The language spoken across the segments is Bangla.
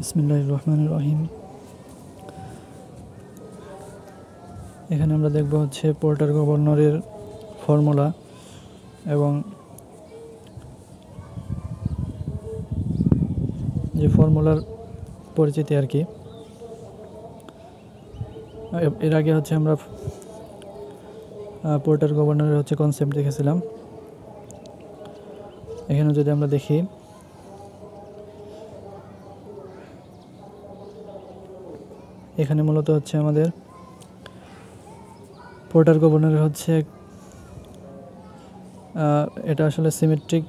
বিসমিল্লাহির রহমানির রহিম। এখানে আমরা দেখব হচ্ছে পোর্টার গভর্নরের ফর্মুলা এবং যে ফর্মুলার পরিচিতি আর কি। এর আগে হচ্ছে আমরা পোর্টার গভর্নরের হচ্ছে কনসেপ্ট দেখেছিলাম। এখানে যদি আমরা দেখি, এখানে মূলত হচ্ছে আমাদের পোর্টার গভর্নরের হচ্ছে এটা আসলে সিমেট্রিক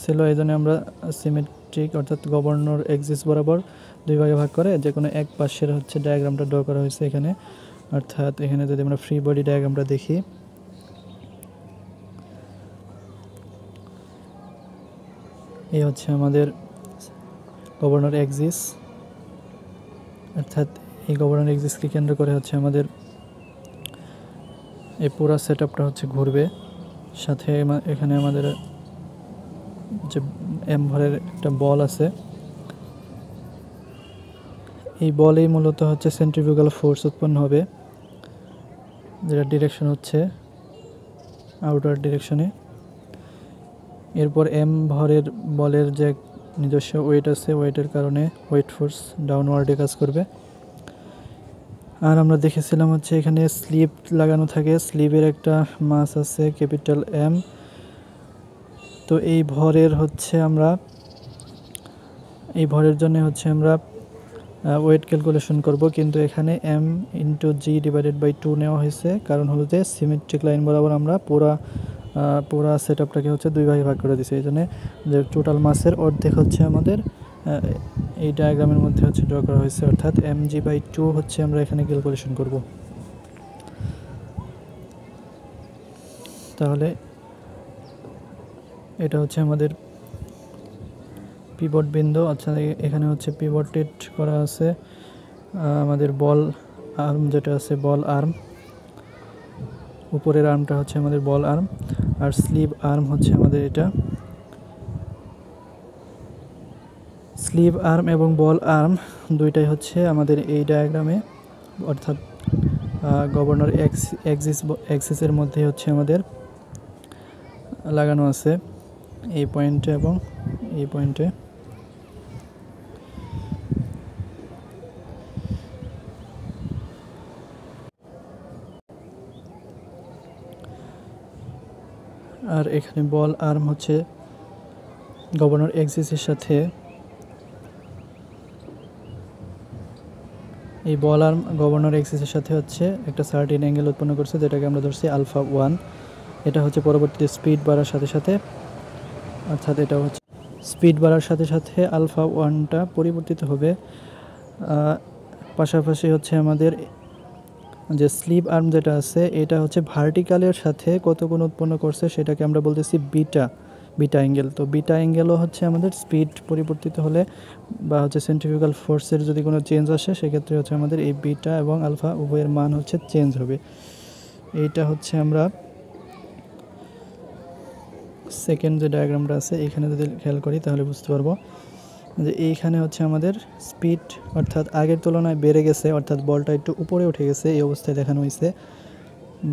ছিল, এই জন্য আমরা সিমেট্রিক অর্থাৎ গভর্নর এক্সিস বরাবর দুই ভাগে ভাগ করে যে কোনো এক পাশের হচ্ছে ডায়াগ্রামটা ড্র করা হয়েছে এখানে। অর্থাৎ এখানে যদি আমরা ফ্রি বডি ডায়াগ্রামটা দেখি, এই হচ্ছে আমাদের গভর্নর এক্সিস, অর্থাৎ এই গভর্নর এক্সিসকে কেন্দ্র করে হচ্ছে আমাদের এই পুরো সেটআপটা হচ্ছে ঘুরবে। সাথে এখানে আমাদের যে এম ভরের একটা বল আছে, এই বলেই মূলত হচ্ছে সেন্ট্রিফিউগাল ফোর্স উৎপন্ন হবে, যেটা ডিরেকশন হচ্ছে আউটার ডিরেকশনে। এরপর এম ভরের বলের যে নিজস্ব ওয়েট আছে, ওয়েটের কারণে ওয়েট ফোর্স ডাউনওয়ার্ডে কাজ করবে। আর আমরা দেখেছিলাম হচ্ছে এখানে স্লিপ লাগানো থাকে, স্লিপের একটা মাস আছে ক্যাপিটাল এম। তো এই ভরের হচ্ছে আমরা এই ভরের জন্য হচ্ছে আমরা ওয়েট ক্যালকুলেশন করব, কিন্তু এখানে M into G divided by 2 নেওয়া হয়েছে। কারণ হলো যে সিমেট্রিক লাইন বরাবর আমরা পুরা সেট আপটাকে হচ্ছে দুই ভাগে ভাগ করে দিয়েছি। এই জন্য যে টোটাল মাসের অর্ধেক হচ্ছে আমাদের এই ডায়াগ্রামের মধ্যে হচ্ছে ড্র করা হয়েছে, অর্থাৎ এম জি বাই 2 হচ্ছে আমরা এখানে ক্যালকুলেশন করব। তাহলে এটা হচ্ছে আমাদের পিভট বিন্দু। আচ্ছা, এখানে হচ্ছে পিভটেড করা আছে আমাদের বল আর্ম, যেটা আছে বল আর্ম, উপরের আর্মটা হচ্ছে আমাদের বল আর্ম, আর স্লিভ আর্ম হচ্ছে আমাদের এটা। স্লিভ আর্ম এবং বল আর্ম দুইটাই হচ্ছে আমাদের এই ডায়াগ্রামে, অর্থাৎ গভর্নর এক্সিসের মধ্যে হচ্ছে আমাদের লাগানো আছে এই পয়েন্টে এবং এই পয়েন্টে। আর এখানে বল আর্ম হচ্ছে গভর্নর এক্সিসের সাথে, এই বল আর্ম গভর্নর এক্সিসের সাথে হচ্ছে একটা সার্টেন অ্যাঙ্গেল উৎপন্ন করছে, যেটাকে আমরা ধরছি আলফা 1। এটা হচ্ছে পরবর্তীতে স্পিড বাড়ার সাথে সাথে, অর্থাৎ এটা হচ্ছে স্পিড বাড়ার সাথে সাথে আলফা 1টা পরিবর্তিত হবে। পাশাপাশি হচ্ছে আমাদের যে স্লিভ আর্ম যেটা আছে, এটা হচ্ছে ভার্টিক্যালের সাথে কত কোণ উৎপন্ন করছে সেটাকে আমরা বলতেছি বিটা অ্যাঙ্গেল। তো বিটা অ্যাঙ্গেলও হচ্ছে আমাদের স্পিড পরিবর্তিত হলে বা হচ্ছে সেন্ট্রিফিউগাল ফোর্সের যদি কোনো চেঞ্জ আসে, সেক্ষেত্রে হচ্ছে আমাদের এই বিটা এবং আলফা উভয়ের মান হচ্ছে চেঞ্জ হবে। এইটা হচ্ছে আমরা সেকেন্ড যে ডায়াগ্রামটা আছে এখানে যদি খেয়াল করি তাহলে বুঝতে পারবো যে এইখানে হচ্ছে আমাদের স্পিড অর্থাৎ আগের তুলনায় বেড়ে গেছে, অর্থাৎ বলটা একটু উপরে উঠে গেছে, এই অবস্থায় দেখানো হয়েছে।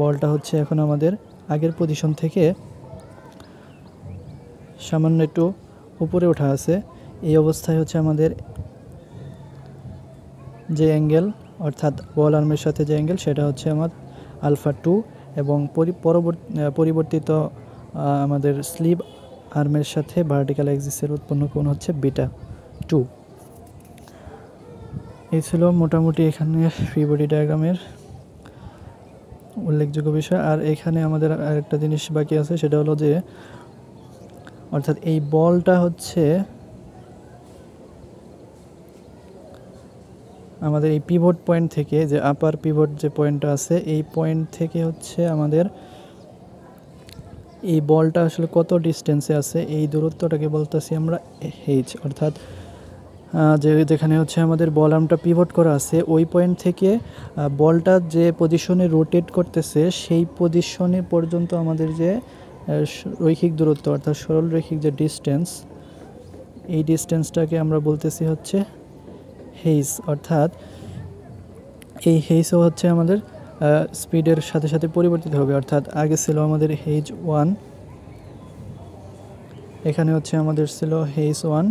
বলটা হচ্ছে এখন আমাদের আগের পজিশন থেকে সামান্য একটু উপরে ওঠা আছে। এই অবস্থায় হচ্ছে আমাদের যে অ্যাঙ্গেল, অর্থাৎ বল আর্মের সাথে যে অ্যাঙ্গেল, সেটা হচ্ছে আমার আলফা 2 এবং পরিবর্তিত আমাদের স্লিভ আর্মের সাথে ভার্টিক্যাল এক্সিসের উৎপন্ন কোণ হচ্ছে বিটা 2। এই ছিল মোটামুটি এখানে ফ্রি বডি ডায়াগ্রামের উল্লেখযোগ্য বিষয়। আর এখানে আমাদের আরেকটা জিনিস বাকি আছে, সেটা হলো যে অর্থাৎ এই বলটা হচ্ছে আমাদের এই পিভট পয়েন্ট থেকে, যে আপার পিভট যে পয়েন্টটা আছে, এই পয়েন্ট থেকে হচ্ছে আমাদের এই বলটা আসলে কত ডিস্টেন্সে আছে, এই দূরত্বটাকে বলতেছি আমরা এইচ। অর্থাৎ যেখানে হচ্ছে আমাদের বল আর্মটা পিভট করা আছে, ওই পয়েন্ট থেকে বলটা যে পজিশনে রোটেট করতেছে সেই পজিশনে পর্যন্ত আমাদের যে রৈখিক দূরত্ব, অর্থাৎ সরল রৈখিক যে ডিস্টেন্স, এই ডিস্টেন্সটাকে আমরা বলতেছি হচ্ছে হেইজ, অর্থাৎ এই হেইজও হচ্ছে আমাদের স্পিডের সাথে সাথে পরিবর্তিত হবে। অর্থাৎ আগে ছিল আমাদের হেইজ 1, এখানে হচ্ছে আমাদের ছিল হেইজ 1,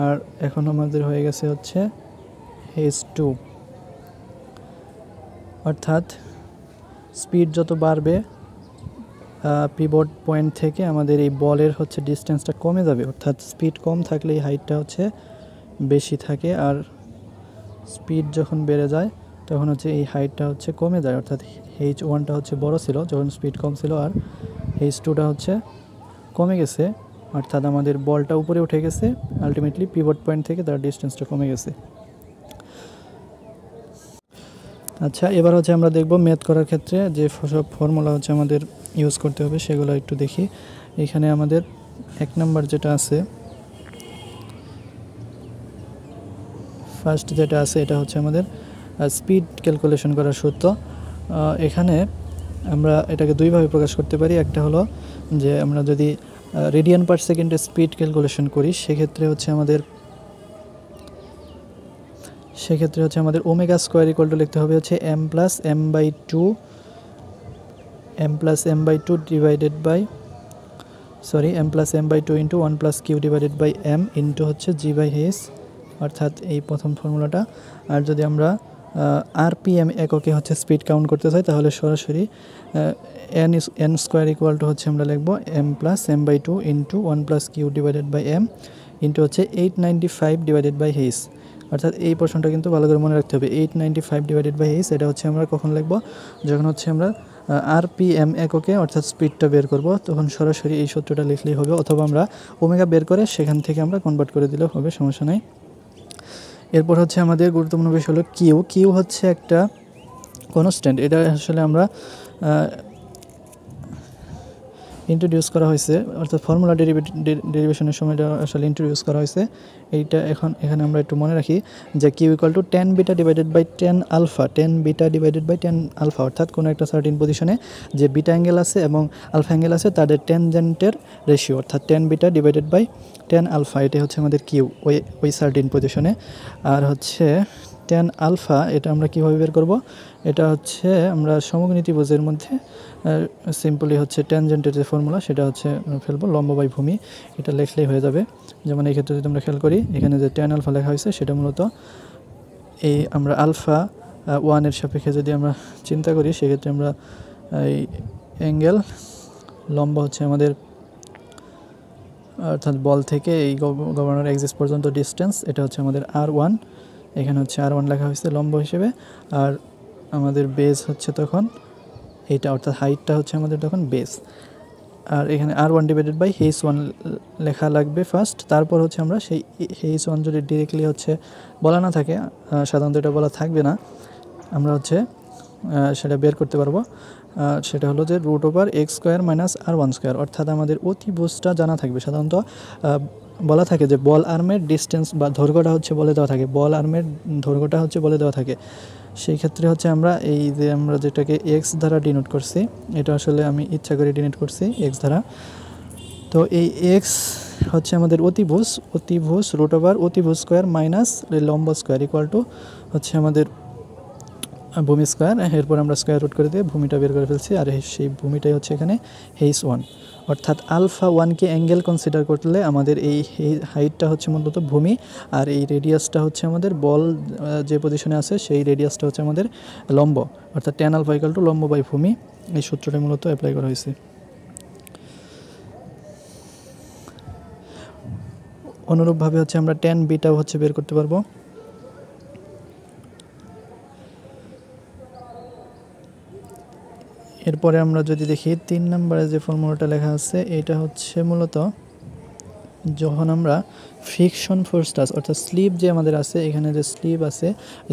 আর এখন আমাদের হয়ে গেছে হচ্ছে হেইজ 2। অর্থাৎ স্পিড যত বাড়বে পিভট পয়েন্ট থেকে আমাদের এই বলের হচ্ছে ডিস্টেন্সটা কমে যাবে। অর্থাৎ স্পিড কম থাকলে এই হাইটটা হচ্ছে বেশি থাকে, আর স্পিড যখন বেড়ে যায় তখন হচ্ছে এই হাইটটা হচ্ছে কমে যায়। অর্থাৎ হেইজ 1টা হচ্ছে বড় ছিল যখন স্পিড কম ছিল, আর হেইজ 2টা হচ্ছে কমে গেছে, অর্থাৎ আমাদের বলটা উপরে উঠে গেছে, আলটিমেটলি পিভট পয়েন্ট থেকে তার ডিস্টেন্সটা কমে গেছে। আচ্ছা, এবার হচ্ছে আমরা দেখব ম্যাথ করার ক্ষেত্রে যে সব ফর্মুলা হচ্ছে আমাদের ইউজ করতে হবে সেগুলো একটু দেখি। এখানে আমাদের 1 নাম্বার যেটা আছে, ফার্স্ট যেটা আছে এটা হচ্ছে আমাদের স্পিড ক্যালকুলেশন করার সূত্র। এখানে আমরা এটাকে দুইভাবে প্রকাশ করতে পারি। একটা হলো যে আমরা যদি রেডিয়ান পার সেকেন্ডে স্পিড ক্যালকুলেশন করি সেক্ষেত্রে হচ্ছে আমাদের ওমেগা স্কোয়ার ইকুয়াল টু লিখতে হবে হচ্ছে m plus m/2 divided by m+m/2 into 1 + q divided by m into হচ্ছে g/h, অর্থাৎ এই প্রথম ফর্মুলাটা। আর যদি আমরা rpm এককে হচ্ছে স্পিড কাউন্ট করতে চাই তাহলে সরাসরি n স্কোয়ার ইকুয়াল টু হচ্ছে আমরা লিখব m+m/2 into 1 + q divided by m into হচ্ছে 895 ডিভাইডেড বাই h। অর্থাৎ এই প্রশ্নটা কিন্তু ভালো করে মনে রাখতে হবে, 895 ডিভাইডেড বাই h এটা হচ্ছে আমরা কখন লিখব, যখন হচ্ছে আমরা rpm এককে অর্থাৎ স্পিডটা বের করব তখন সরাসরি এই সূত্রটা লিখলেই হবে, অথবা আমরা ওমেগা বের করে সেখান থেকে আমরা কনভার্ট করে দিলেও হবে, সমস্যা নাই। এরপর হচ্ছে আমাদের গুরুত্বপূর্ণ বিষয় হলো কিউ হচ্ছে একটা কনস্ট্যান্ট। এটা আসলে আমরা ইন্ট্রোডিউস করা হয়েছে, অর্থাৎ ফর্মুলা ডেরিভেশনের সময় এটা আসলে ইন্ট্রোডিউস করা হয়েছে। এইটা এখানে আমরা একটু মনে রাখি যে Q equal to 10 beta divided by 10 alpha, 10 beta divided by 10 alpha, অর্থাৎ কোনো একটা সার্টিন পজিশনে যে বিটা অ্যাঙ্গেল আছে এবং আলফা অ্যাঙ্গেল আছে তাদের ট্যানজেন্টের রেশিও, অর্থাৎ 10 বিটা ডিভাইডেড বাই 10 আলফা, এটা হচ্ছে আমাদের কিউ ওই সার্টিন পজিশনে। আর হচ্ছে 10 আলফা এটা আমরা কীভাবে বের করব, এটা হচ্ছে আমরা সমকোণী ত্রিভুজের মধ্যে সিম্পলি হচ্ছে ট্যানজেন্টের যে ফর্মুলা সেটা হচ্ছে ফেলবো, লম্ব বাই ভূমি, এটা লিখলেই হয়ে যাবে। যেমন এই ক্ষেত্রে যদি আমরা খেয়াল করি এখানে যে 10 আলফা লেখা হয়েছে সেটা মূলত এই আমরা আলফা 1-এর সাপেক্ষে যদি আমরা চিন্তা করি সেক্ষেত্রে আমরা এই অ্যাঙ্গেল লম্ব হচ্ছে আমাদের, অর্থাৎ বল থেকে এই গভর্নর এক্সিস পর্যন্ত ডিস্টেন্স, এটা হচ্ছে আমাদের r1, এখানে হচ্ছে r1 লেখা হয়েছে লম্ব হিসেবে, আর আমাদের বেস হচ্ছে তখন এইটা, অর্থাৎ হাইটটা হচ্ছে আমাদের তখন বেস। আর এখানে r1 ডিভাইডেড বাই h1 লেখা লাগবে ফার্স্ট, তারপর হচ্ছে আমরা সেই h1 যদি ডিরেক্টলি হচ্ছে বলা না থাকে, সাধারণত এটা বলা থাকবে না, আমরা হচ্ছে সেটা বের করতে পারবো। সেটা হলো যে √x² - r1², অর্থাৎ আমাদের অতিভুজটা জানা থাকবে। সাধারণত বলা থাকে যে বল আর্মের ডিস্টেন্স বা দৈর্ঘ্যটা হচ্ছে বলে দেওয়া থাকে, বল আর্মের দৈর্ঘ্যটা হচ্ছে বলে দেওয়া থাকে। সেই ক্ষেত্রে হচ্ছে আমরা এই যে আমরা যেটাকে এক্স দ্বারা ডিনোট করছি, এটা আসলে আমি ইচ্ছা করে ডিনোট করছি এক্স দ্বারা। তো এই এক্স হচ্ছে আমাদের অতিভুজ √অতিভুজ² মাইনাস লম্ব স্কোয়ার ইকুয়াল টু হচ্ছে আমাদের ভূমি স্কোয়ার। এরপর আমরা স্কোয়ার রুট করে দিয়ে ভূমিটা বের করে ফেলছি, আর সেই ভূমিটাই হচ্ছে এখানে h1, অর্থাৎ আলফা 1কে অ্যাঙ্গেল কনসিডার করলে আমাদের এই হাইটটা হচ্ছে মূলত ভূমি, আর এই রেডিয়াসটা হচ্ছে আমাদের বল যে পজিশনে আছে সেই রেডিয়াসটা হচ্ছে আমাদের লম্ব, অর্থাৎ tan আলফা ইকুয়াল টু লম্ব বাই ভূমি। এই সূত্রটা মূলত অ্যাপ্লাই করা হয়েছে। অনুরূপভাবে হচ্ছে আমরা tan বিটাও হচ্ছে বের করতে পারবো। এরপরে আমরা যদি দেখি 3 নম্বরে যে ফর্মুলাটা লেখা আছে, এটা হচ্ছে মূলত যখন আমরা ফ্রিকশন ফোর্সটা অর্থাৎ স্লিপ যে আমাদের আছে, এখানে যে স্লিপ আছে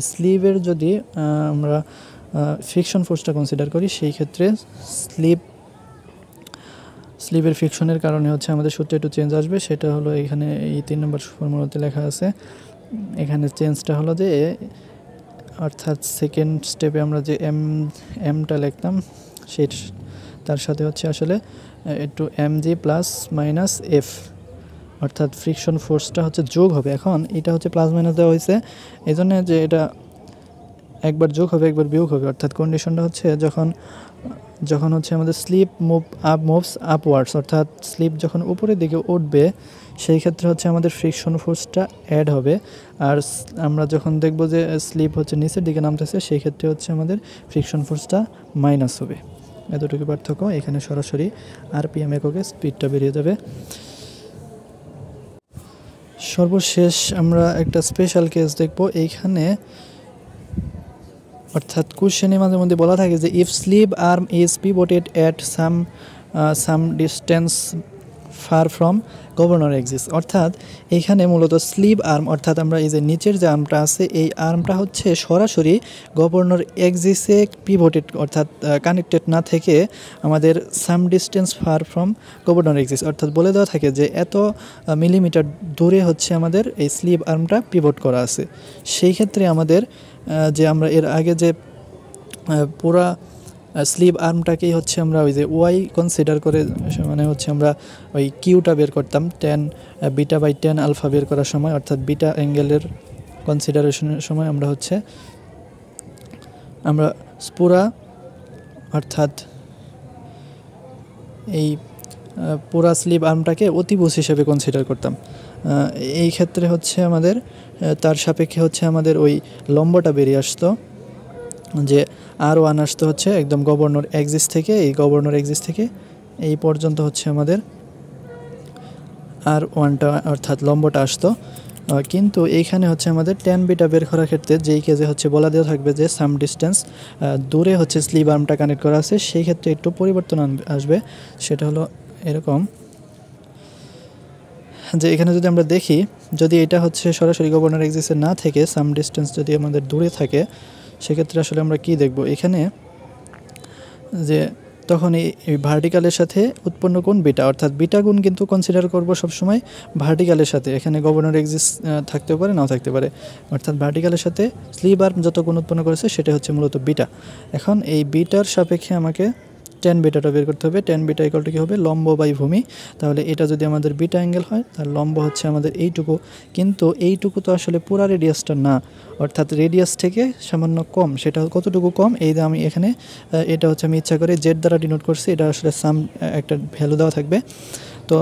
স্লিপের যদি আমরা ফ্রিকশন ফোর্সটা কনসিডার করি সেই ক্ষেত্রে স্লিপের ফ্রিকশনের কারণে হচ্ছে আমাদের সূত্রে একটু চেঞ্জ আসবে। সেটা হলো এখানে এই 3 নম্বর ফর্মুলাতে লেখা আছে, এখানে চেঞ্জটা হলো যে অর্থাৎ সেকেন্ড স্টেপে আমরা যে এমটা লিখতাম তার সাথে হচ্ছে আসলে একটু mg +- f অর্থাৎ ফ্রিকশন ফোর্সটা হচ্ছে যোগ হবে। এখন এটা হচ্ছে প্লাস মাইনাস দেওয়া হয়েছে এই জন্য যে এটা একবার যোগ হবে একবার বিয়োগ হবে, অর্থাৎ কন্ডিশনটা হচ্ছে যখন হচ্ছে আমাদের স্লিপ মুভস আপওয়ার্ডস, অর্থাৎ স্লিপ যখন উপরের দিকে উঠবে সেই ক্ষেত্রে হচ্ছে আমাদের ফ্রিকশন ফোর্সটা অ্যাড হবে। আর আমরা যখন দেখব যে স্লিপ হচ্ছে নিচের দিকে নামতেছে সেই ক্ষেত্রে হচ্ছে আমাদের ফ্রিকশন ফোর্সটা মাইনাস হবে। এতটুকু পার্থক্য। এখানে সরাসরি আরপিএম এককে স্পিডটা বেরিয়ে যাবে। সর্বশেষ আমরা একটা স্পেশাল কেস দেখব এইখানে, অর্থাৎ কোশ্চেনে মাঝে মধ্যে বলা থাকে যে if sleeve arm is pivoted at some distance far from governor axis, অর্থাৎ এখানে মূলত স্লিপ আর্ম অর্থাৎ আমরা এই যে নিচের যে আর্মটা আছে এই আর্মটা হচ্ছে সরাসরি গভর্নর এক্সিসে পিভটেড অর্থাৎ কানেক্টেড না থেকে আমাদের সাম distance far from governor axis, অর্থাৎ বলে দেওয়া থাকে যে এত মিলিমিটার দূরে হচ্ছে আমাদের এই স্লিপ আর্মটা পিভট করা আছে। সেই ক্ষেত্রে আমাদের যে আমরা এর আগে যে পুরা স্লিপ আর্মটাকেই হচ্ছে আমরা ওই যে ওয়াই কনসিডার করে মানে হচ্ছে আমরা ওই কিউটা বের করতাম 10 বিটা বাই 10 আলফা বের করার সময়, অর্থাৎ বিটা অ্যাঙ্গেলের কনসিডারেশনের সময় আমরা পুরা অর্থাৎ এই পুরা স্লিপ আর্মটাকে অতিভুজ হিসেবে কনসিডার করতাম। এই ক্ষেত্রে হচ্ছে আমাদের তার সাপেক্ষে হচ্ছে আমাদের ওই লম্বটা বেরিয়ে আসতো যে R1 আসতে হচ্ছে একদম গভর্নর এক্সিস থেকে, এই গভর্নর এক্সিস থেকে এই পর্যন্ত হচ্ছে আমাদের R1টা অর্থাৎ লম্বটা আসতো। কিন্তু এইখানে হচ্ছে আমাদের 10 বিটা বের করার ক্ষেত্রে যেই কেজে হচ্ছে বলা দেওয়া থাকবে যে সাম ডিস্টেন্স দূরে হচ্ছে স্লিপ আর্মটা কানেক্ট করা আছে, সেই ক্ষেত্রে একটু পরিবর্তন আসবে। সেটা হলো এরকম যে এখানে যদি আমরা দেখি যদি এটা হচ্ছে সরাসরি গভর্নর এক্সিসে না থেকে সাম ডিস্টেন্স যদি আমাদের দূরে থাকে সেক্ষেত্রে আসলে আমরা কি দেখব এখানে যে তখন এই ভার্টিক্যালের সাথে উৎপন্ন কোণ বিটা, অর্থাৎ বিটা গুণ কিন্তু কনসিডার করব সবসময় ভার্টিক্যালের সাথে। এখানে গভর্নর এক্সিস থাকতেও পারে নাও থাকতে পারে, অর্থাৎ ভার্টিক্যালের সাথে স্লিপ আর্ম যত কোণ উৎপন্ন করেছে সেটা হচ্ছে মূলত বিটা। এখন এই বিটার সাপেক্ষে আমাকে 10 বিটাটা বের করতে হবে। 10 বিটা ইকুয়াল টু কী হবে লম্ব বাই ভূমি, তাহলে এটা যদি আমাদের বিটা অ্যাঙ্গেল হয় তার লম্ব হচ্ছে আমাদের এইটুকু, কিন্তু এইটুকু তো আসলে পুরা রেডিয়াসটা না, অর্থাৎ রেডিয়াস থেকে সামান্য কম। সেটা কতটুকু কম এই যে আমি এখানে এটা হচ্ছে আমি ইচ্ছা করে জেড দ্বারা ডিনোট করছি, এটা আসলে সাম একটা ভ্যালু দেওয়া থাকবে। তো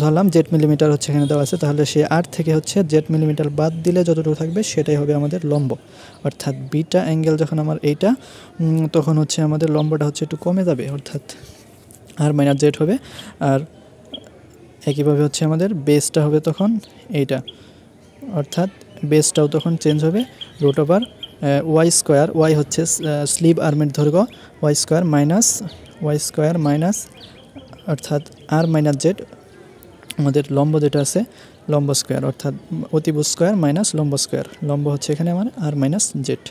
ধরলাম জেড মিলিমিটার হচ্ছে এখানে দেওয়া আছে, তাহলে সে 8 থেকে হচ্ছে জেড মিলিমিটার বাদ দিলে যতটুকু থাকবে সেটাই হবে আমাদের লম্ব। অর্থাৎ বিটা অ্যাঙ্গেল যখন আমার এইটা তখন হচ্ছে আমাদের লম্বটা হচ্ছে একটু কমে যাবে, অর্থাৎ R - জেড হবে। আর একইভাবে হচ্ছে আমাদের বেসটা হবে তখন এইটা, অর্থাৎ বেসটাও তখন চেঞ্জ হবে √ওভার ওয়াই স্কোয়ার। ওয়াই হচ্ছে স্লিপ আর্মের দৈর্ঘ্য, ওয়াই স্কোয়ার মাইনাস অর্থাৎ R - জেড আমাদের লম্ব যেটা আছে লম্ব স্কোয়ার, অর্থাৎ অতিভুজ স্কোয়ার মাইনাস লম্ব স্কোয়ার। লম্ব হচ্ছে এখানে আমার R - জেড।